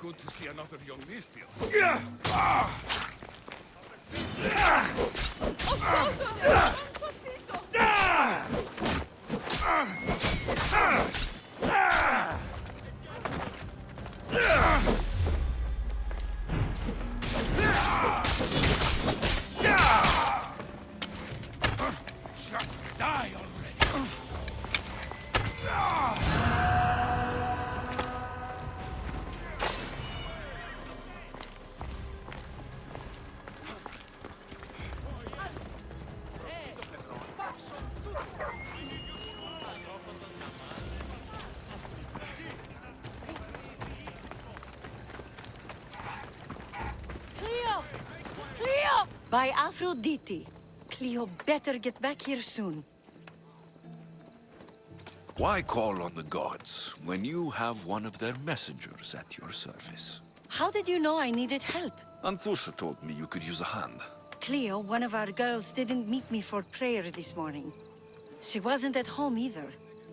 Good to see another young Mistios. Just die already! By Aphrodite. Cleo better get back here soon. Why call on the gods when you have one of their messengers at your service? How did you know I needed help? Anthusa told me you could use a hand. Cleo, one of our girls, didn't meet me for prayer this morning. She wasn't at home either.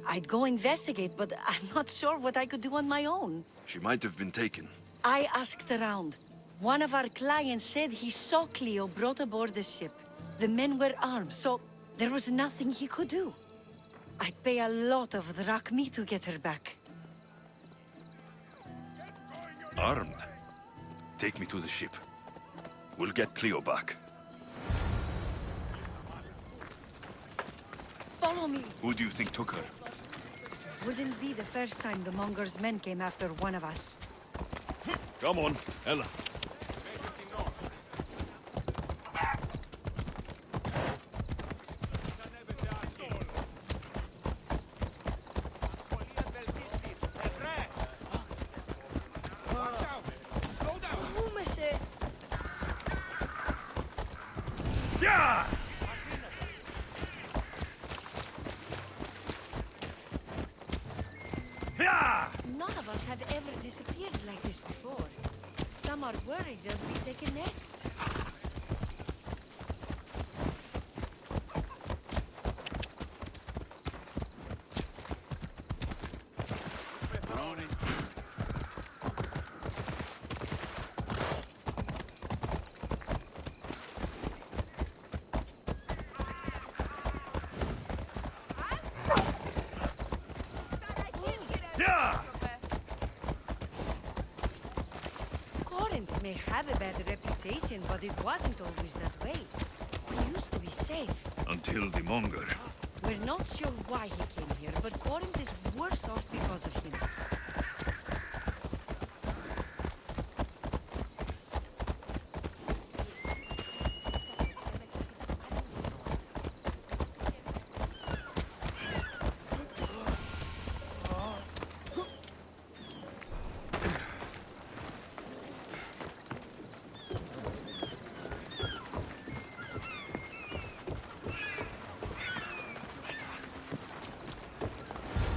I'd go investigate, but I'm not sure what I could do on my own. She might have been taken. I asked around. One of our clients said he saw Cleo brought aboard the ship. The men were armed, so there was nothing he could do. I'd pay a lot of drachmi to get her back. Armed? Take me to the ship. We'll get Cleo back. Follow me. Who do you think took her? Wouldn't be the first time the Monger's men came after one of us. Come on, Ella. None of us have ever disappeared like this before. Some are worried they'll be taken next. Corinth may have a bad reputation, but it wasn't always that way. We used to be safe. Until the Monger. We're not sure why he came here, but Corinth is worse off because of him.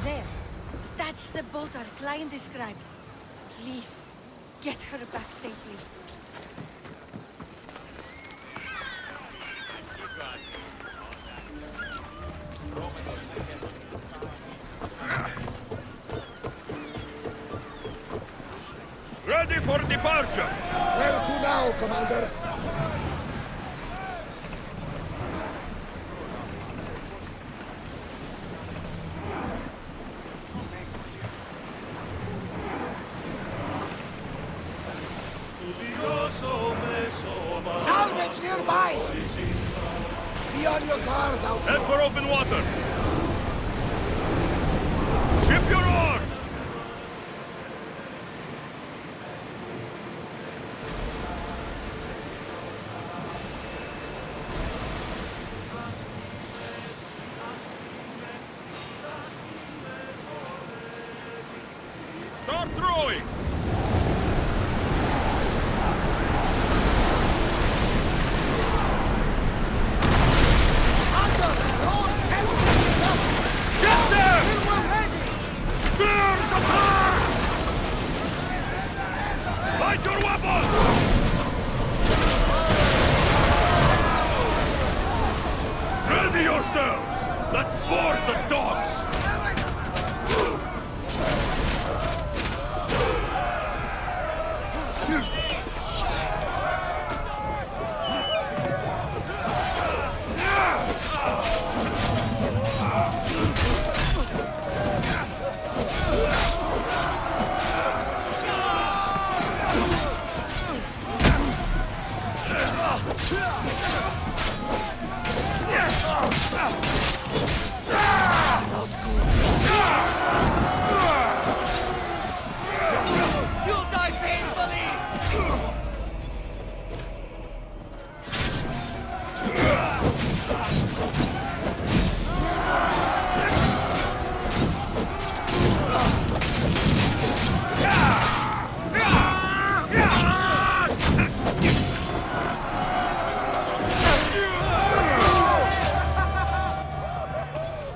There. That's the boat our client described. Please, get her back safely. Ready for departure! Where to now, Commander? Salvage nearby! Be on your guard out Head for open water! Ship your oars! Start rowing! Get them! Clear the path! Find your weapons! Ready yourselves! Let's board the dogs!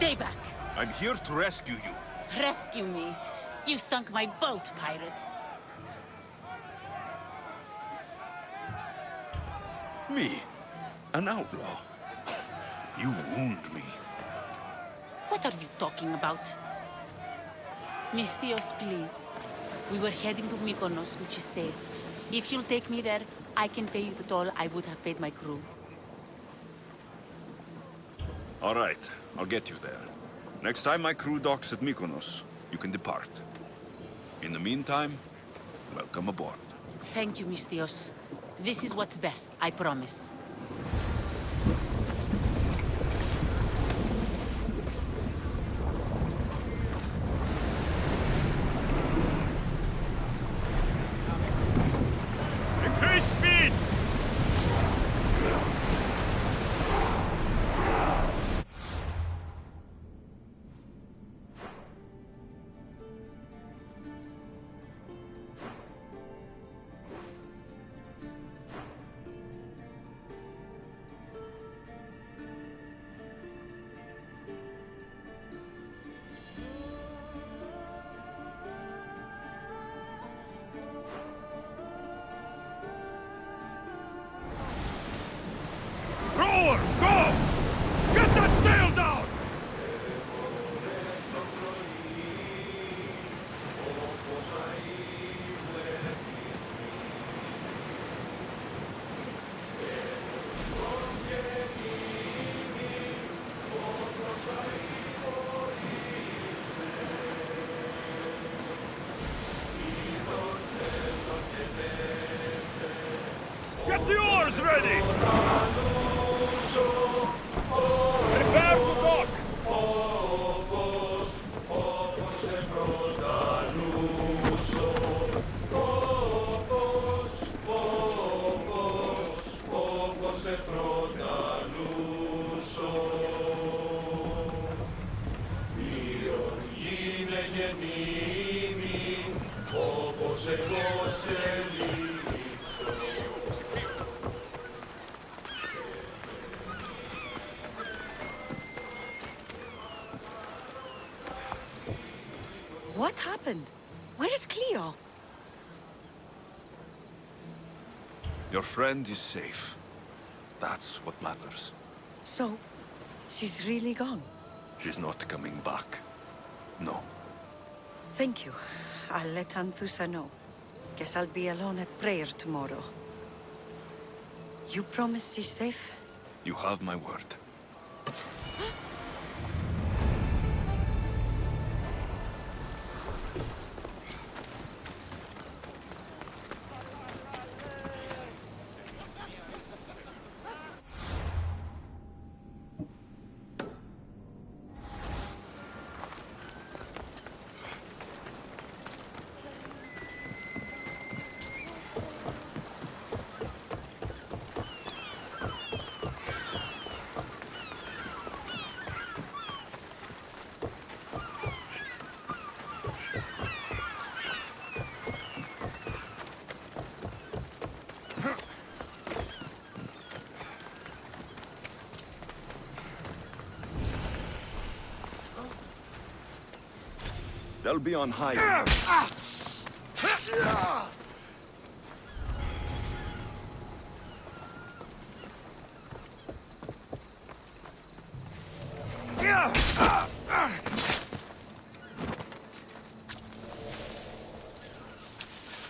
Stay back. I'm here to rescue you. Rescue me. You sunk my boat, pirate. Me? An outlaw? You wound me. What are you talking about? Mystios, please. We were heading to Mykonos, which is safe. If you'll take me there, I can pay you the toll I would have paid my crew. All right, I'll get you there. Next time my crew docks at Mykonos, you can depart. In the meantime, welcome aboard. Thank you, Mystios. This is what's best, I promise. Increase speed! Rowers, go! Get that sail down! Get the oars ready! Prepare to dock! What happened? Where is Cleo? Your friend is safe. That's what matters. So, she's really gone. She's not coming back. No. Thank you. I'll let Anthusa know. Guess I'll be alone at prayer tomorrow. You promise she's safe? You have my word. They'll be on high.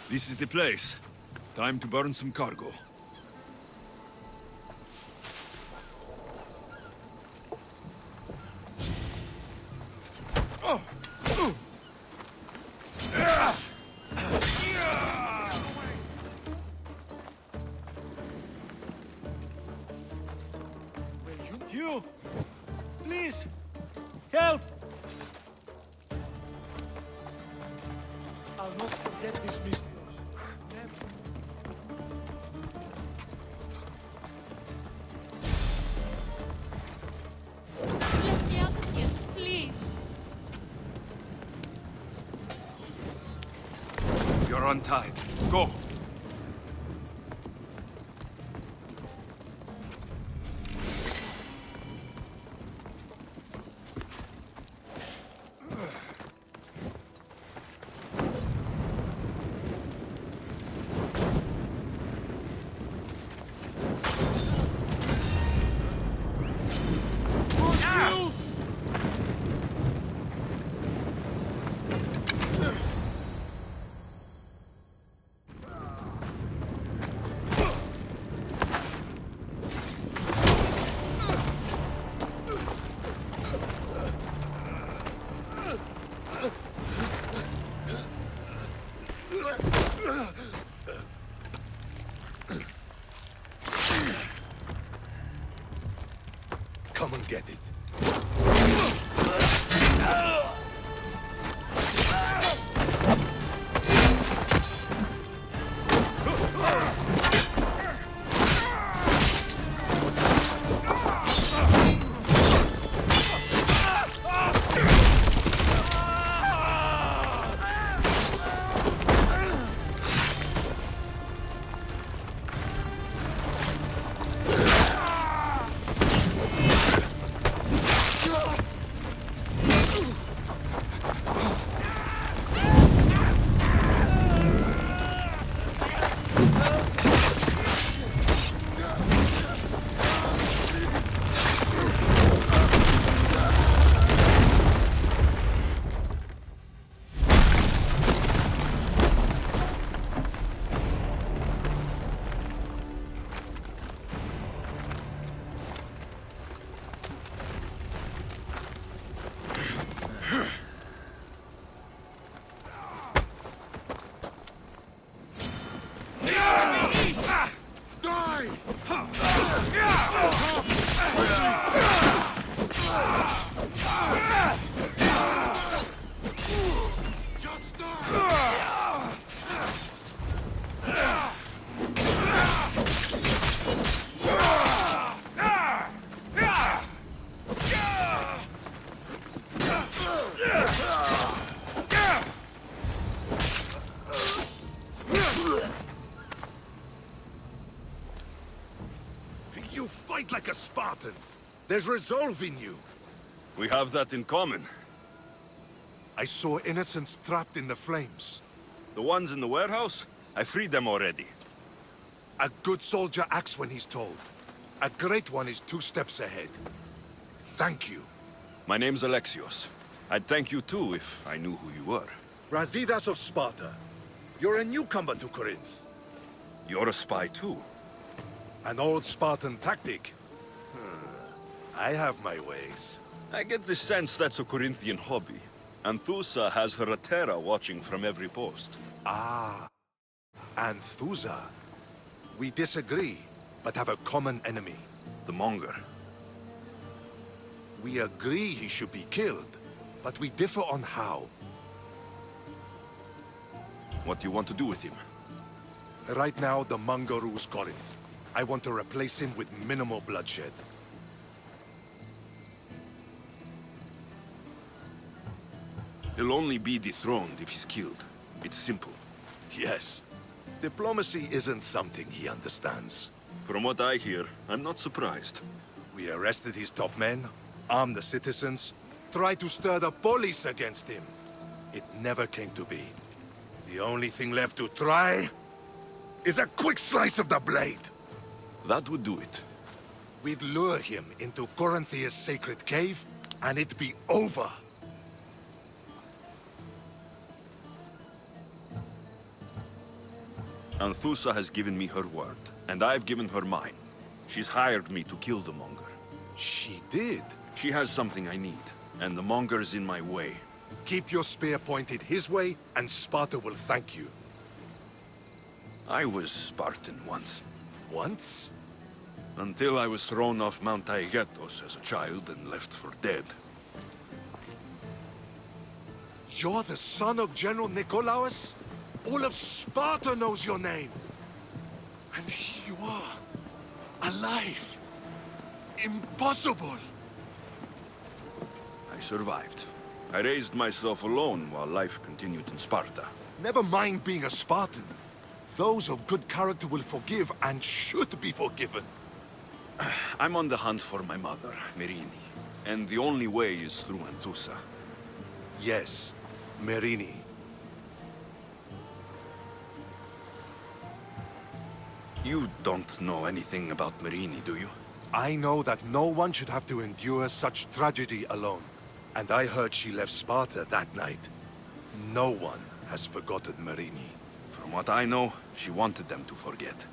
This is the place. Time to burn some cargo. You! Please! Help! I'll not forget this mystery. Let me out of here, please. You're untied. Go. get it. You fight like a Spartan. There's resolve in you. We have that in common. I saw innocents trapped in the flames. The ones in the warehouse? I freed them already. A good soldier acts when he's told. A great one is 2 steps ahead. Thank you. My name's Alexios. I'd thank you too if I knew who you were. Brasidas of Sparta. You're a newcomer to Corinth. You're a spy too. An old Spartan tactic. I have my ways. I get the sense that's a Corinthian hobby. Anthusa has her Atera watching from every post. Ah, Anthusa. We disagree, but have a common enemy. The Monger. We agree he should be killed, but we differ on how. What do you want to do with him? Right now, the Monger rules Corinth. I want to replace him with minimal bloodshed. He'll only be dethroned if he's killed. It's simple. Yes. Diplomacy isn't something he understands. From what I hear, I'm not surprised. We arrested his top men, armed the citizens, tried to stir the police against him. It never came to be. The only thing left to try is a quick slice of the blade. That would do it. We'd lure him into Corinthia's sacred cave, and it'd be over. Anthusa has given me her word, and I've given her mine. She's hired me to kill the Monger. She did. She has something I need, and the Monger's in my way. Keep your spear pointed his way, and Sparta will thank you. I was Spartan once. Once? Until I was thrown off Mount Taygetos as a child and left for dead. You're the son of General Nikolaos? All of Sparta knows your name. And here you are, alive. Impossible. I survived. I raised myself alone while life continued in Sparta. Never mind being a Spartan. Those of good character will forgive and should be forgiven. I'm on the hunt for my mother, Merini. And the only way is through Anthusa. Yes, Merini. You don't know anything about Merini, do you? I know that no one should have to endure such tragedy alone. And I heard she left Sparta that night. No one has forgotten Merini. From what I know, she wanted them to forget.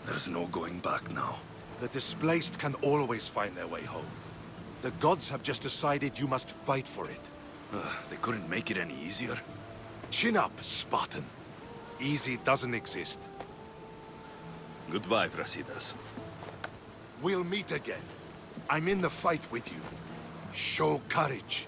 There's no going back now. The displaced can always find their way home. The gods have just decided you must fight for it. They couldn't make it any easier. Chin up, Spartan. Easy doesn't exist. Goodbye, Brasidas. We'll meet again. I'm in the fight with you. Show courage.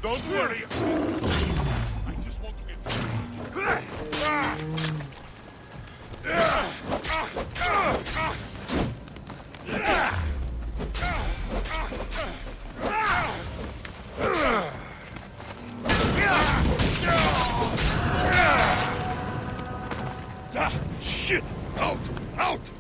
Don't worry. I just want to get... Shit! Out! Out!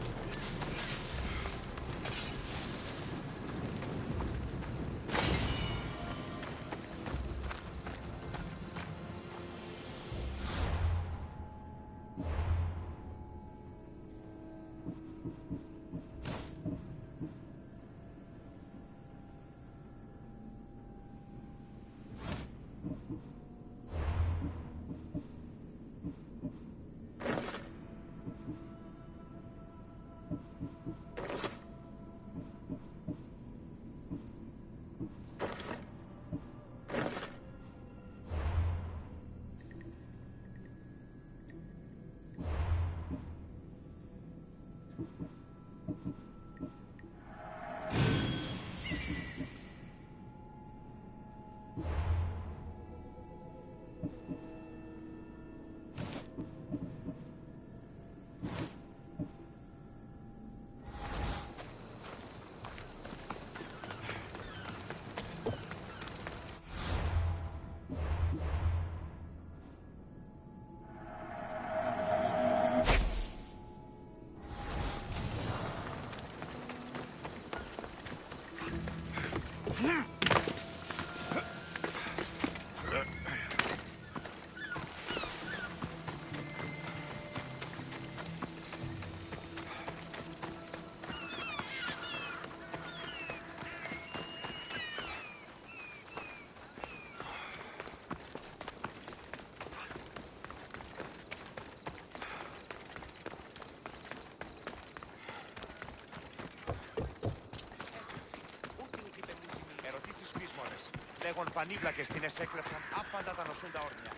Λέγον πανίβλακες την εσέκλεψαν άπαντα τα νοσούντα όρνια.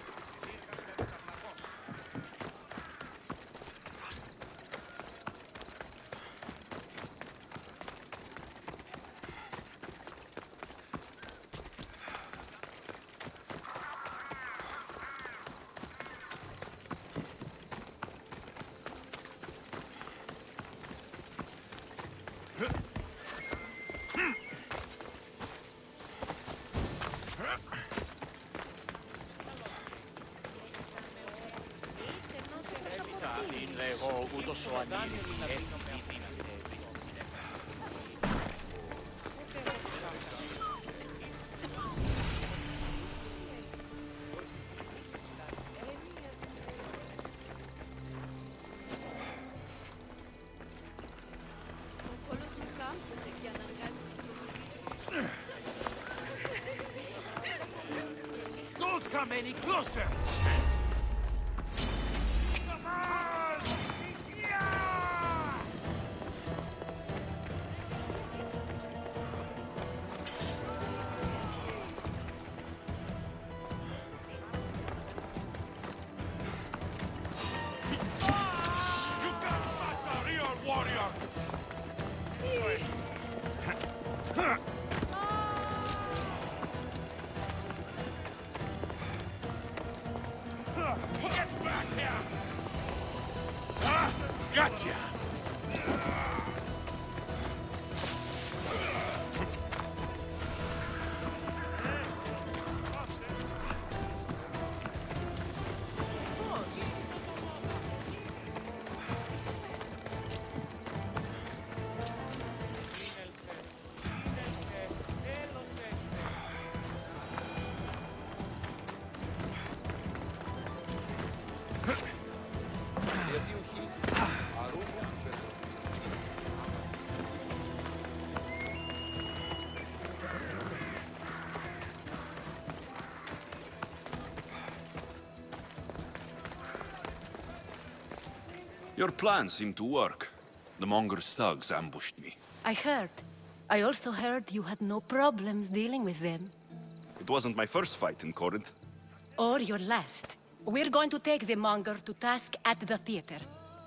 Εγώ ούτως ο ανήρυ, Don't come any closer! Gotcha! Your plan seemed to work. The Monger's thugs ambushed me. I heard. I also heard you had no problems dealing with them. It wasn't my first fight in Corinth. Or your last. We're going to take the Monger to task at the theater.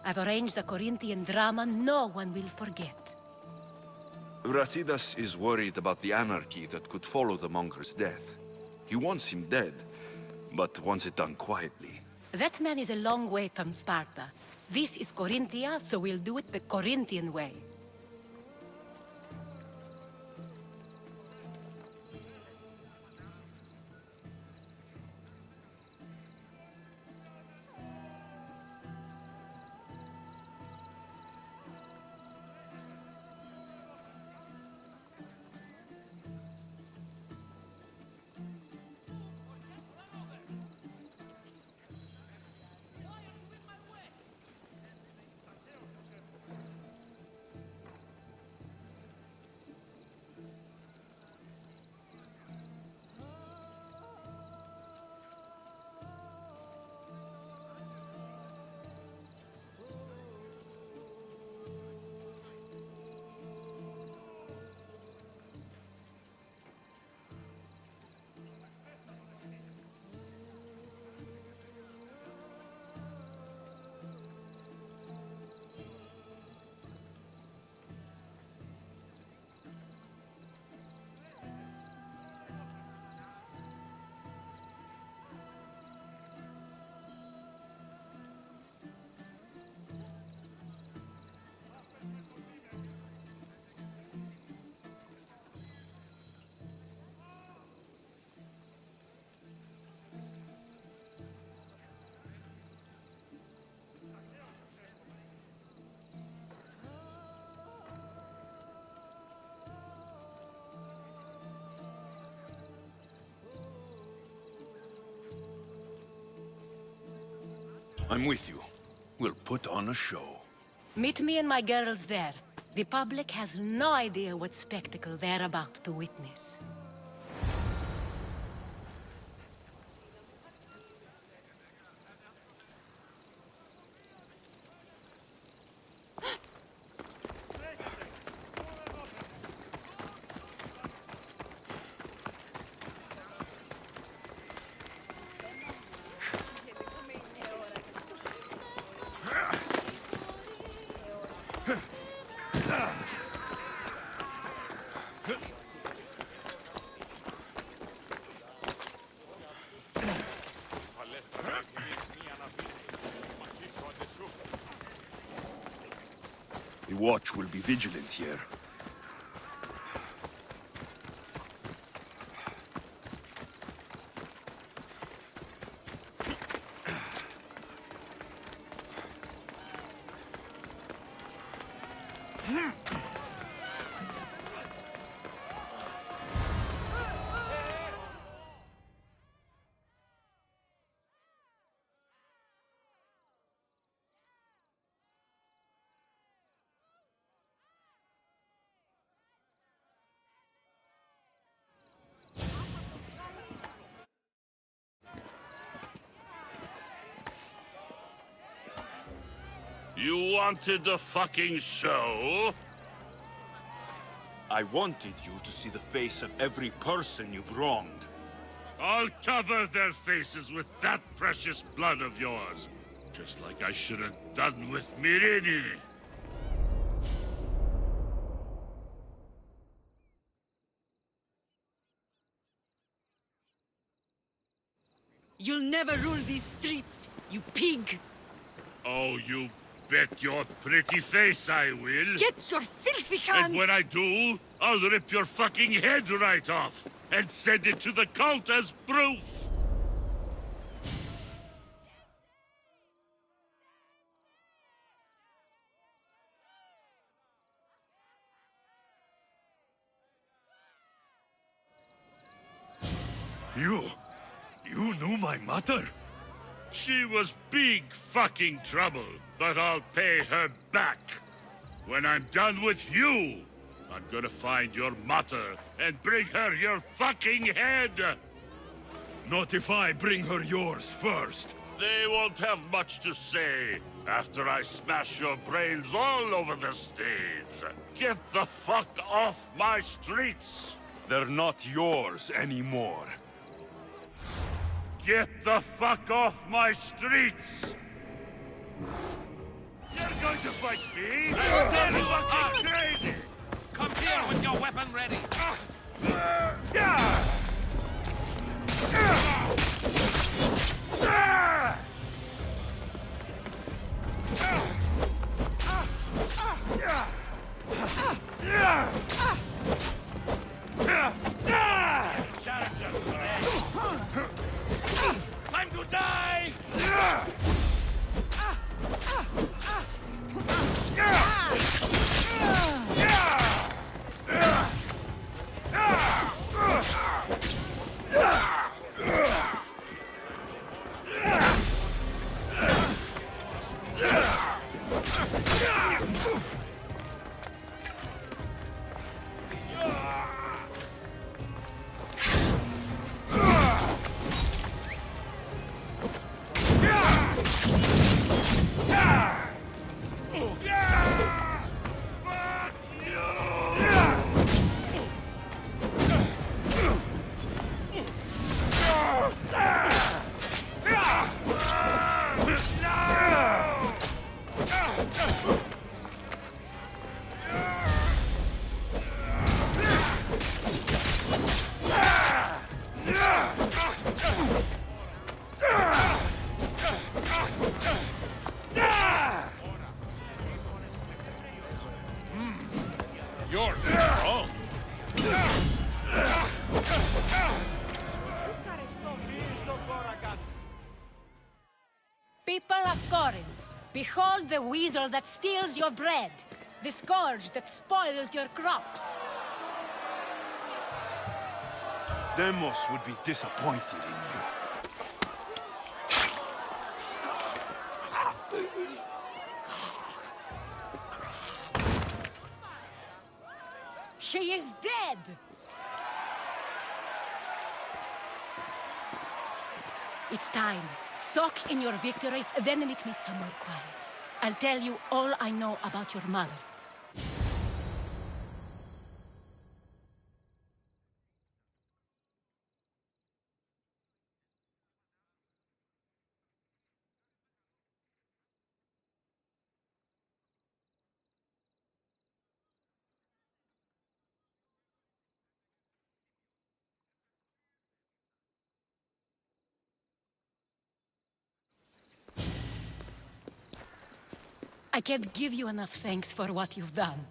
I've arranged a Corinthian drama no one will forget. Brasidas is worried about the anarchy that could follow the Monger's death. He wants him dead, but wants it done quietly. That man is a long way from Sparta. This is Corinthia, so we'll do it the Corinthian way. I'm with you. We'll put on a show. Meet me and my girls there. The public has no idea what spectacle they're about to witness. The watch will be vigilant here. You wanted the fucking show? I wanted you to see the face of every person you've wronged. I'll cover their faces with that precious blood of yours. Just like I should have done with Mirini. You'll never rule these streets, you pig! Oh, you bet your pretty face I will. Get your filthy hands! And when I do, I'll rip your fucking head right off and send it to the cult as proof. You knew my mother? She was big fucking trouble, but I'll pay her back. When I'm done with you, I'm gonna find your mother and bring her your fucking head! Not if I bring her yours first. They won't have much to say after I smash your brains all over the stage. Get the fuck off my streets! They're not yours anymore. Get the fuck off my streets! You're going to fight me? You're fucking crazy! Come here with your weapon ready. Challengers today. Time to die! You're strong. People of Corinth, behold the weasel that steals your bread, the scourge that spoils your crops. Demos would be disappointed in you. He is dead! It's time. Soak in your victory, then meet me somewhere quiet. I'll tell you all I know about your mother. I can't give you enough thanks for what you've done.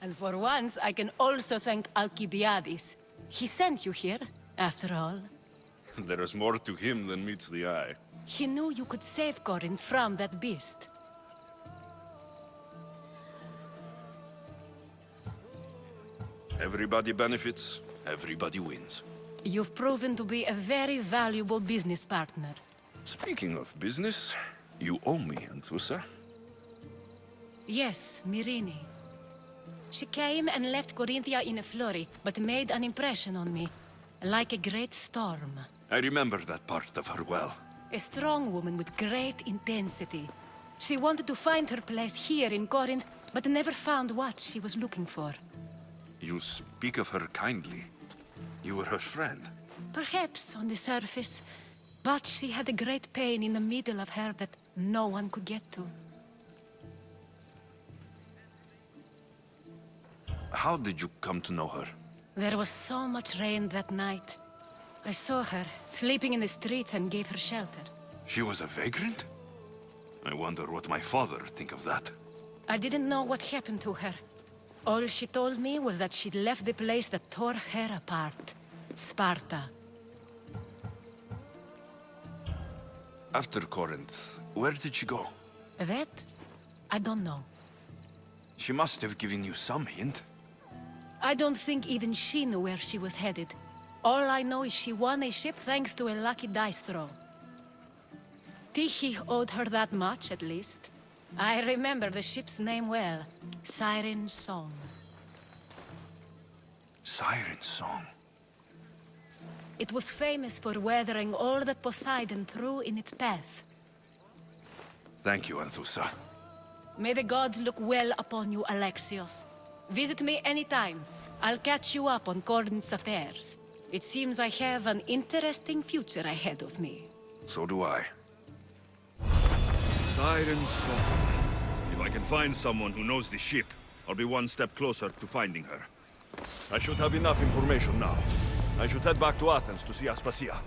And for once, I can also thank Alcibiades. He sent you here, after all. There is more to him than meets the eye. He knew you could save Corinth from that beast. Everybody benefits, everybody wins. You've proven to be a very valuable business partner. Speaking of business, you owe me, Anthusa. Yes, Myrine. She came and left Corinthia in a flurry, but made an impression on me, like a great storm. I remember that part of her well. A strong woman with great intensity. She wanted to find her place here in Corinth, but never found what she was looking for. You speak of her kindly. You were her friend. Perhaps on the surface, but she had a great pain in the middle of her that no one could get to. How did you come to know her? There was so much rain that night. I saw her, sleeping in the streets, and gave her shelter. She was a vagrant? I wonder what my father think of that. I didn't know what happened to her. All she told me was that she'd left the place that tore her apart. Sparta. After Corinth, where did she go? That? I don't know. She must have given you some hint. I don't think even she knew where she was headed. All I know is she won a ship thanks to a lucky dice throw. Tyche owed her that much, at least. I remember the ship's name well. Siren Song. Siren Song. It was famous for weathering all that Poseidon threw in its path. Thank you, Anthusa. May the gods look well upon you, Alexios. Visit me anytime. I'll catch you up on Corinth's affairs. It seems I have an interesting future ahead of me. So do I. Siren Song. If I can find someone who knows the ship, I'll be one step closer to finding her. I should have enough information now. I should head back to Athens to see Aspasia.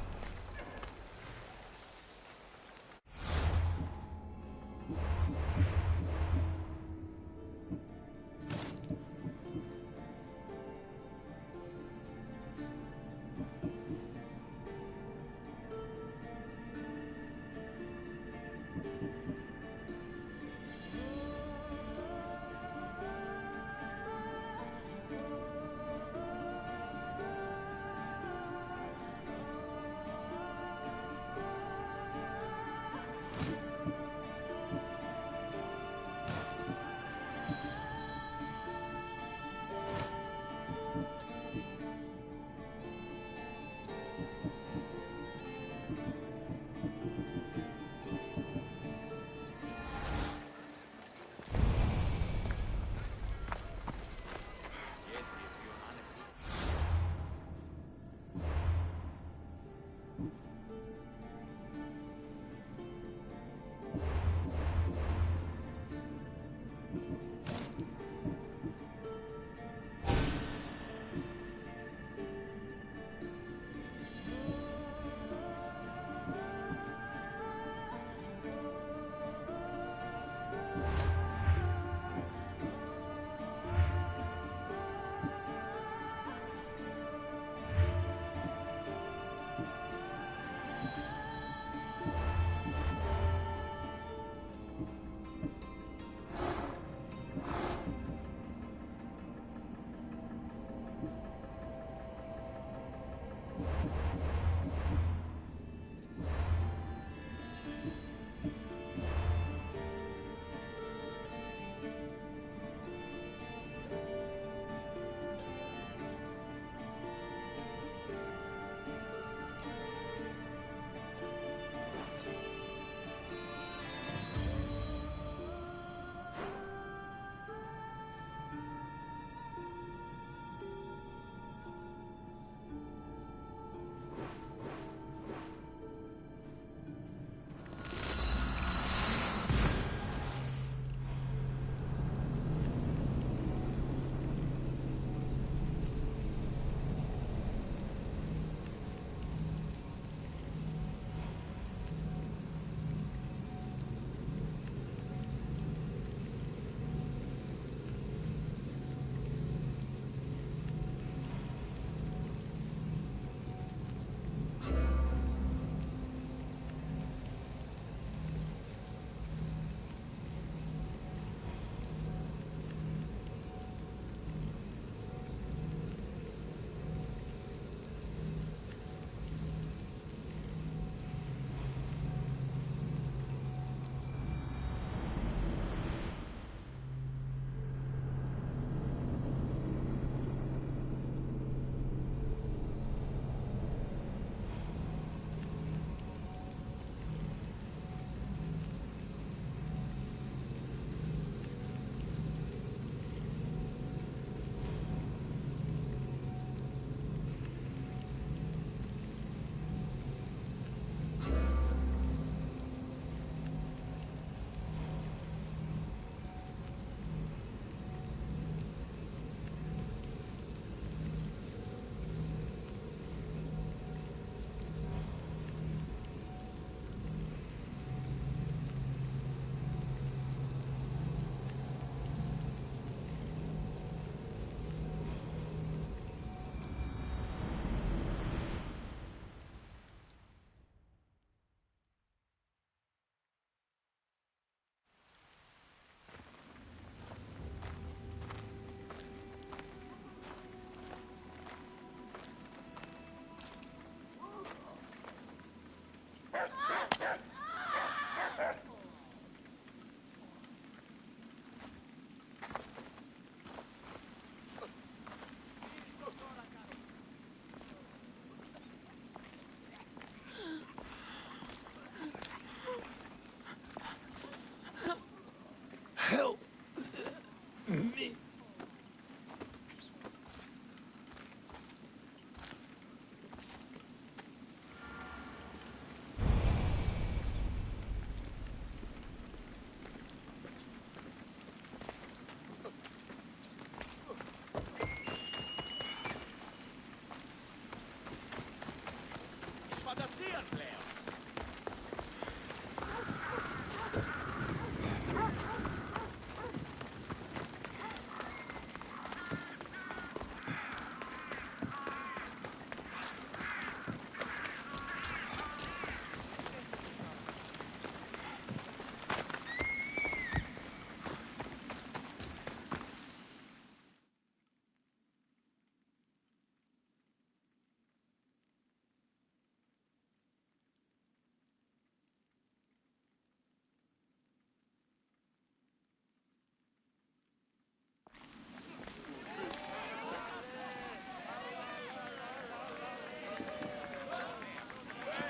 φαντασία πλέον.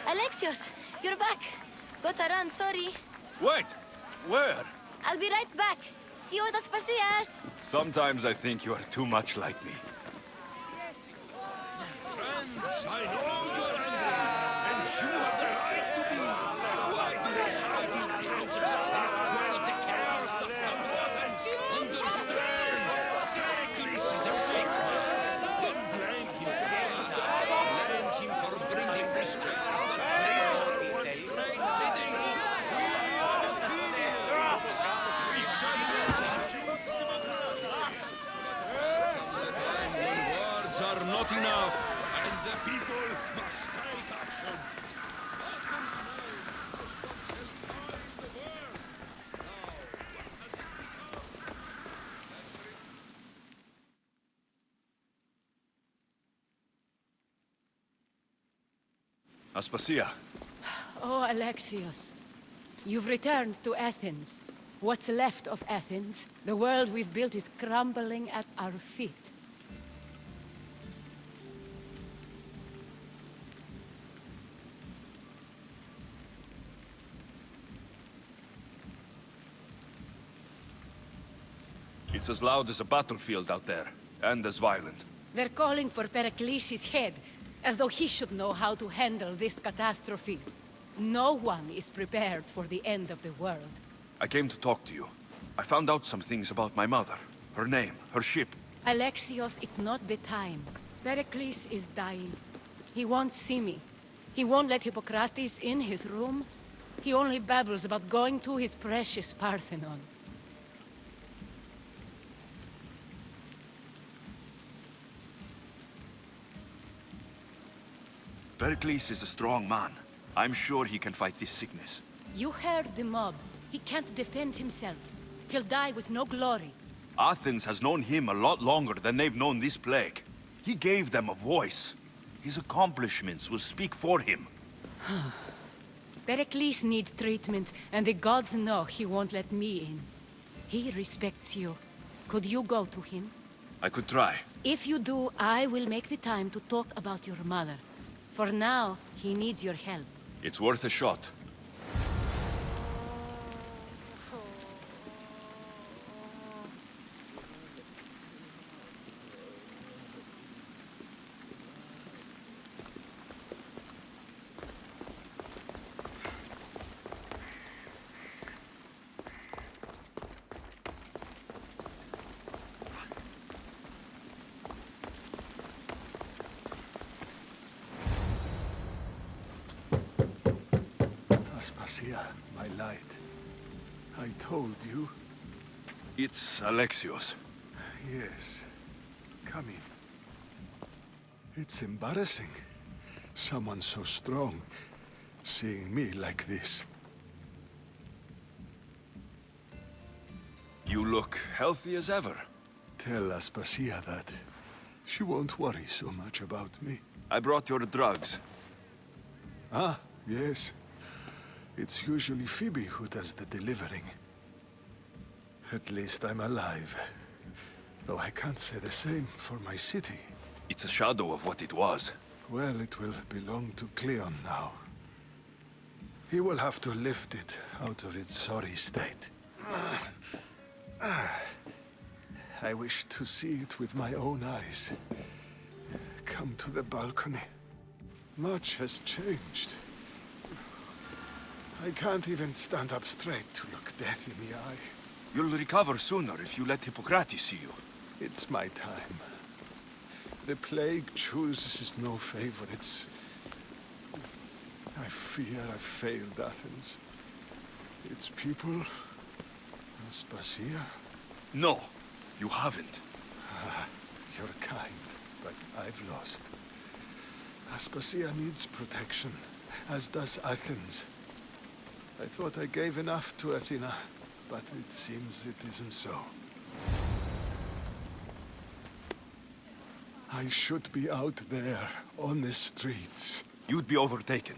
Alexios, you're back. Got a run, sorry. Wait! Where? I'll be right back. See you at Aspasias. Sometimes I think you are too much like me. Friends, I know you're angry, and you have the right to be. Why do they hide in houses that quell the chaos that come to offense? Understand! Pericles is a sick man. Don't blame him for that. Blame him for bringing this chaos that brings our once great city. We are defeated! We shall when words are not enough, and the people must take action. Aspasia, Oh, Alexios. You've returned to Athens. What's left of Athens? The world we've built is crumbling at our feet. it's as loud as a battlefield out there, and as violent. They're calling for Pericles' head, as though he should know how to handle this catastrophe. No one is prepared for the end of the world. I came to talk to you. I found out some things about my mother. Her name, her ship. Alexios, it's not the time. Pericles is dying. He won't see me. He won't let Hippocrates in his room. He only babbles about going to his precious Parthenon. Pericles is a strong man. I'm sure he can fight this sickness. You heard the mob. He can't defend himself. He'll die with no glory. Athens has known him a lot longer than they've known this plague. He gave them a voice. His accomplishments will speak for him. Pericles needs treatment, and the gods know he won't let me in. He respects you. Could you go to him? I could try. If you do, I will make the time to talk about your mother. For now, he needs your help. It's worth a shot. Aspasia, my light. I told you. It's Alexios. Yes. Come in. It's embarrassing. Someone so strong, seeing me like this. You look healthy as ever. Tell Aspasia that. She won't worry so much about me. I brought your drugs. Ah, yes. It's usually Phoebe who does the delivering. At least I'm alive. Though I can't say the same for my city. It's a shadow of what it was. Well, it will belong to Cleon now. He will have to lift it out of its sorry state. I wish to see it with my own eyes. Come to the balcony. Much has changed. I can't even stand up straight to look death in the eye. You'll recover sooner if you let Hippocrates see you. It's my time. The plague chooses no favorites. I fear I've failed Athens. Its people... Aspasia? No, you haven't. You're kind, but I've lost. Aspasia needs protection, as does Athens. I thought I gave enough to Athena, but it seems it isn't so. I should be out there, on the streets. You'd be overtaken.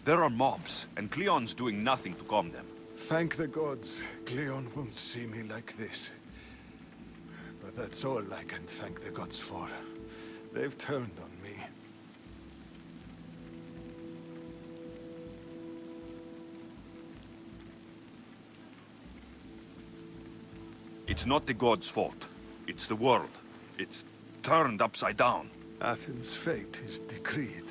There are mobs, and Cleon's doing nothing to calm them. Thank the gods, Cleon won't see me like this. But that's all I can thank the gods for. They've turned on me. It's not the gods' fault. It's the world. It's turned upside down. Athens' fate is decreed.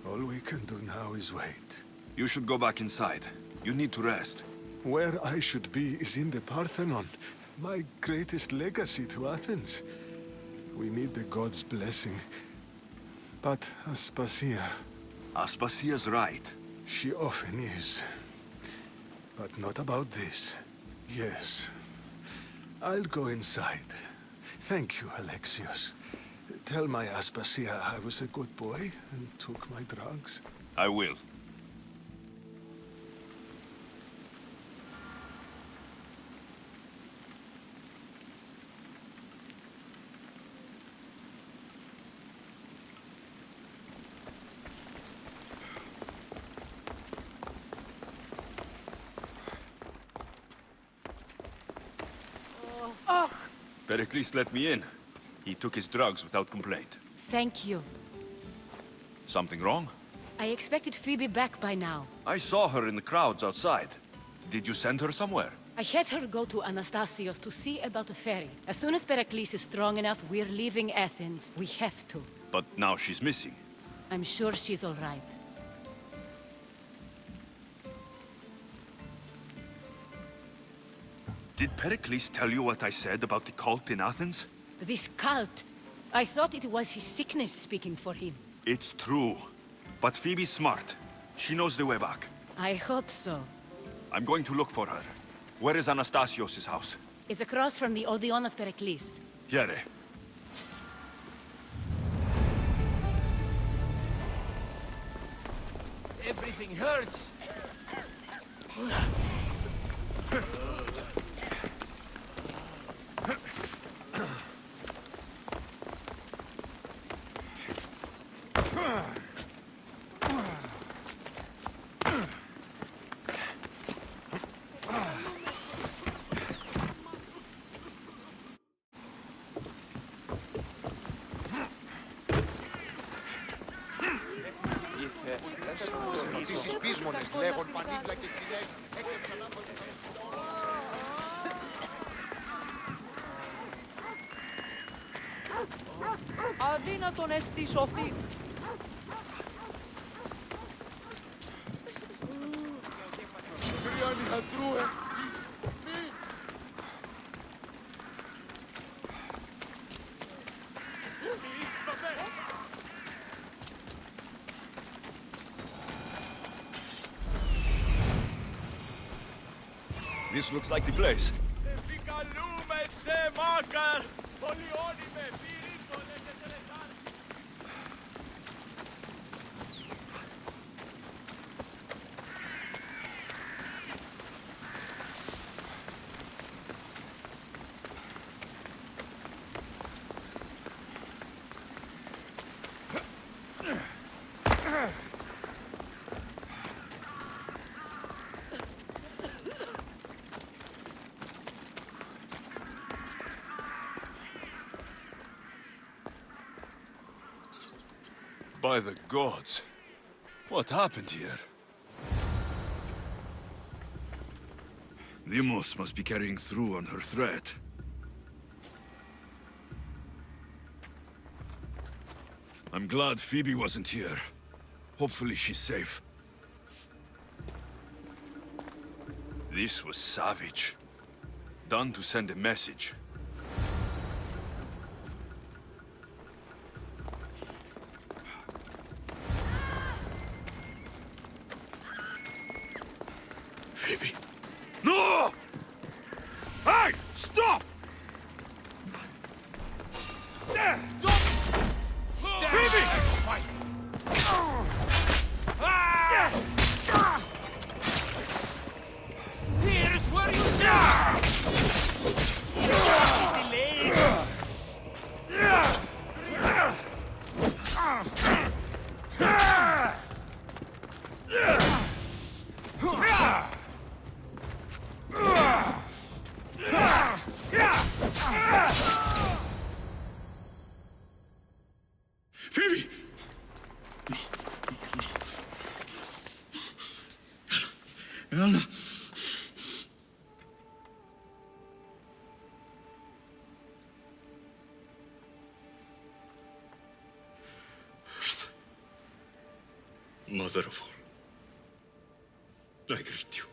All we can do now is wait. You should go back inside. You need to rest. Where I should be is in the Parthenon, my greatest legacy to Athens. We need the gods' blessing. But Aspasia... Aspasia's right. She often is. But not about this. Yes. I'll go inside. Thank you, Alexios. Tell my Aspasia I was a good boy and took my drugs. I will. Pericles let me in. He took his drugs without complaint. Thank you. Something wrong? I expected Phoebe back by now. I saw her in the crowds outside. Did you send her somewhere? I had her go to Anastasios to see about a ferry. As soon as Pericles is strong enough, we're leaving Athens. We have to. But now she's missing. I'm sure she's all right. Did Pericles tell you what I said about the cult in Athens? This cult. I thought it was his sickness speaking for him. It's true. But Phoebe's smart. She knows the way back. I hope so. I'm going to look for her. Where is Anastasios' house? It's across from the Odeon of Pericles. Here. Everything hurts. Τις πείσμονες λέγον πανίδλα και σκυλές. Αδύνατον εστί σωθεί. Κριάνι αντρούε. This looks like the place. Επικαλούμε σε Μάκαρ. Πολυώνυμε, πυρήτολες ετρετάρ. By the gods. What happened here? Deimos must be carrying through on her threat. I'm glad Phoebe wasn't here. Hopefully she's safe. This was savage. Done to send a message. Phoebe. No! Hey! Stop! Phoebe! Here's where you die! Phoebe! Anna. Mother of all, I greet you.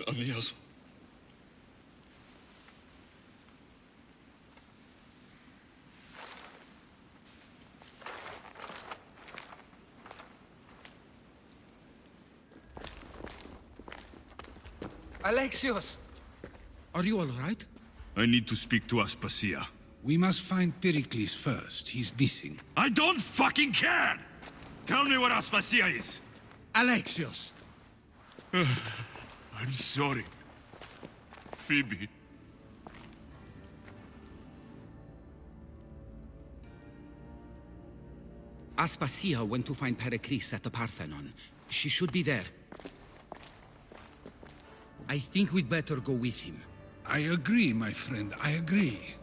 Amias. Alexios! Are you all right? I need to speak to Aspasia. We must find Pericles first. He's missing. I don't fucking care! Tell me where Aspasia is! Alexios! I'm sorry. Phoebe. Aspasia went to find Pericles at the Parthenon. She should be there. I think we'd better go with him. I agree, my friend. I agree.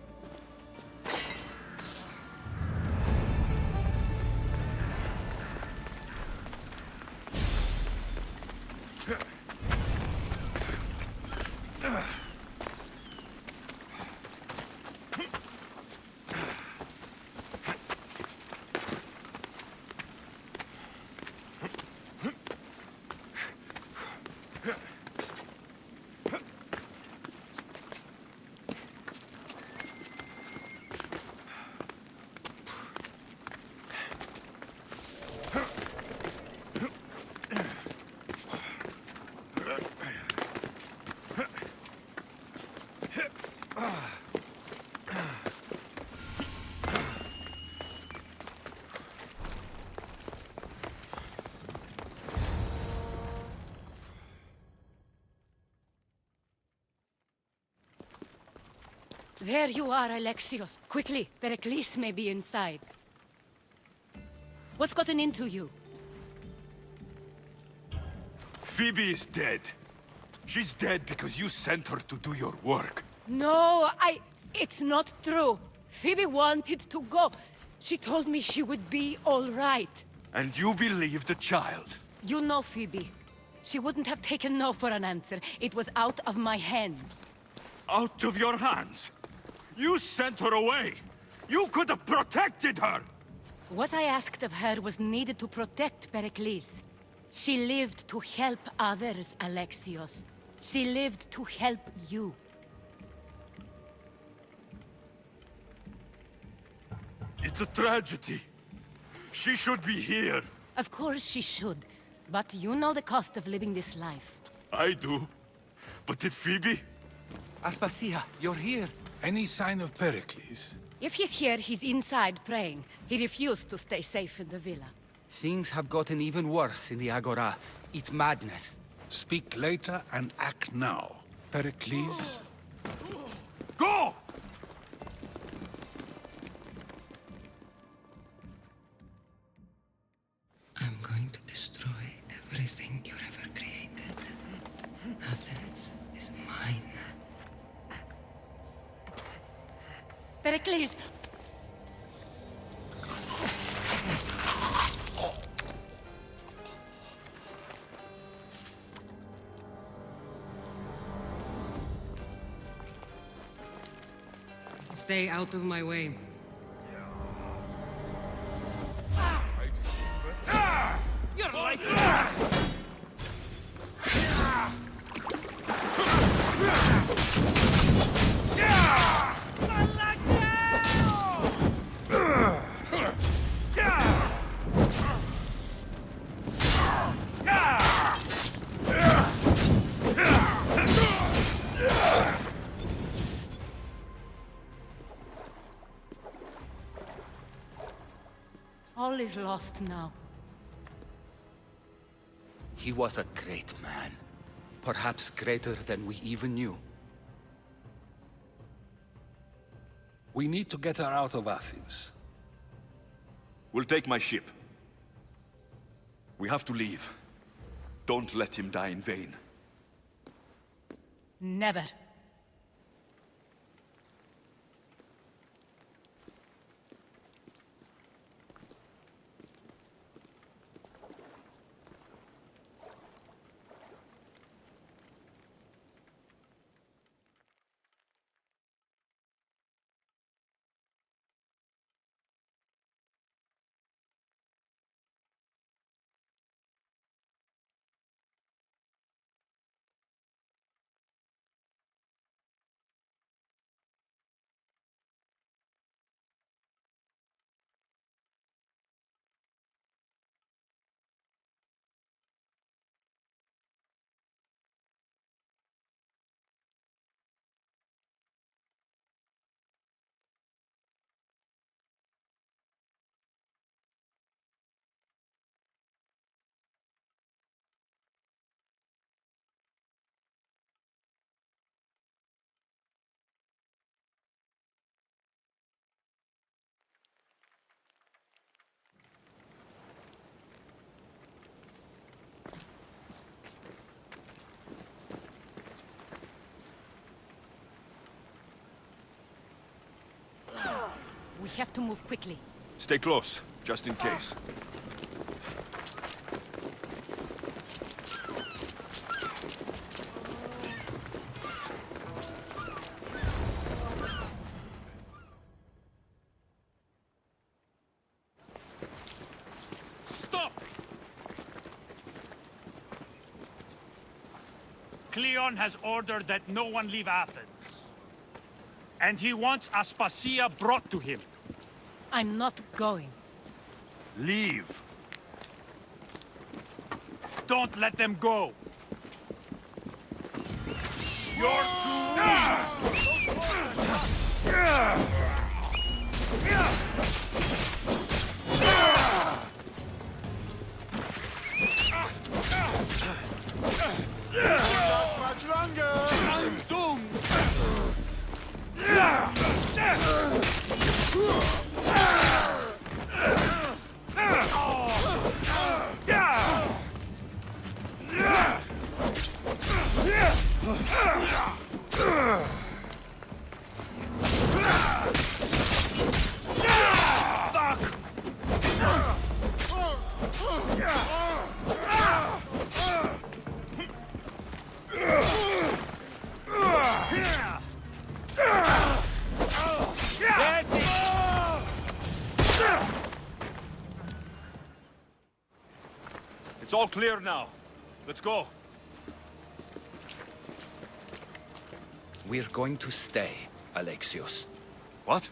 There you are, Alexios. Quickly, Pericles may be inside. What's gotten into you? Phoebe is dead. She's dead because you sent her to do your work. No, it's not true. Phoebe wanted to go. She told me she would be all right. And you believe the child? You know Phoebe. She wouldn't have taken no for an answer. It was out of my hands. Out of your hands? You sent her away! You could have protected her! What I asked of her was needed to protect Pericles. She lived to help others, Alexios. She lived to help you. It's a tragedy. She should be here. Of course she should. But you know the cost of living this life. I do. But did Phoebe? Aspasia, you're here. Any sign of Pericles? If he's here, he's inside praying. He refused to stay safe in the villa. Things have gotten even worse in the Agora. It's madness. Speak later and act now. Pericles? Go! I'm going to destroy everything you've ever created. Athens is mine. Pericles! Stay out of my way. You're like... All is lost now. He was a great man. Perhaps greater than we even knew. We need to get her out of Athens. We'll take my ship. We have to leave. Don't let him die in vain. Never. We have to move quickly. Stay close, just in case. Stop! Cleon has ordered that no one leave Athens. And he wants Aspasia brought to him. I'm not going. Leave! Don't let them go! You're too weak! Not much longer! I'm doomed! It's all clear now. Let's go. We're going to stay, Alexios. What?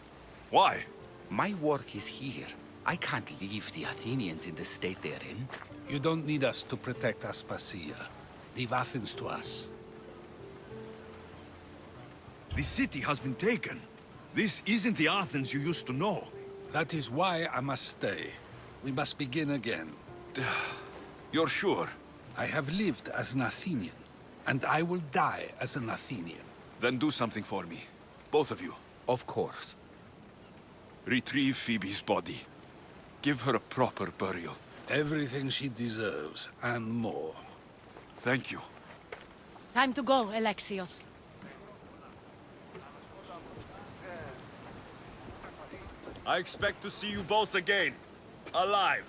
Why? My work is here. I can't leave the Athenians in the state they're in. You don't need us to protect Aspasia. Leave Athens to us. The city has been taken. This isn't the Athens you used to know. That is why I must stay. We must begin again. You're sure? I have lived as an Athenian, and I will die as an Athenian. Then do something for me. Both of you. Of course. Retrieve Phoebe's body. Give her a proper burial. Everything she deserves, and more. Thank you. Time to go, Alexios. I expect to see you both again. Alive.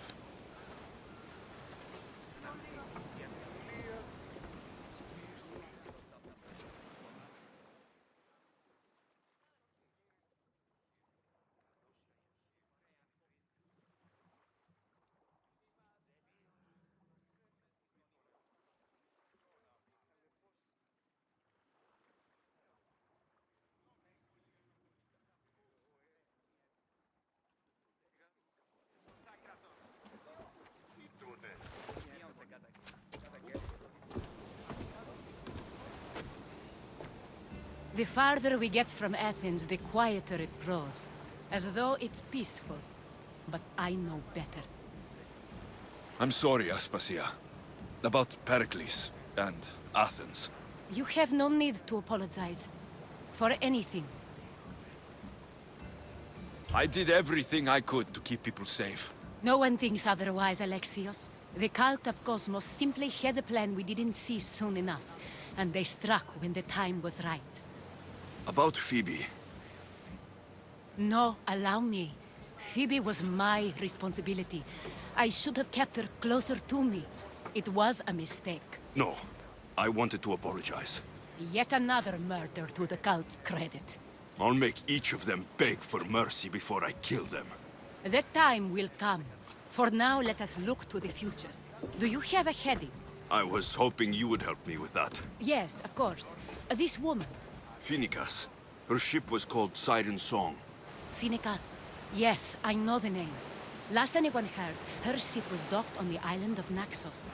The farther we get from Athens, the quieter it grows. As though it's peaceful. But I know better. I'm sorry, Aspasia. About Pericles and Athens. You have no need to apologize. For anything. I did everything I could to keep people safe. No one thinks otherwise, Alexios. The cult of Cosmos simply had a plan we didn't see soon enough. And they struck when the time was right. About Phoebe. No, allow me. Phoebe was my responsibility. I should have kept her closer to me. It was a mistake. No, I wanted to apologize. Yet another murder to the cult's credit. I'll make each of them beg for mercy before I kill them. That time will come. For now, let us look to the future. Do you have a heading? I was hoping you would help me with that. Yes, of course. This woman. Phoenicas. Her ship was called Siren Song. Phoenicas. Yes, I know the name. Last anyone heard, her ship was docked on the island of Naxos.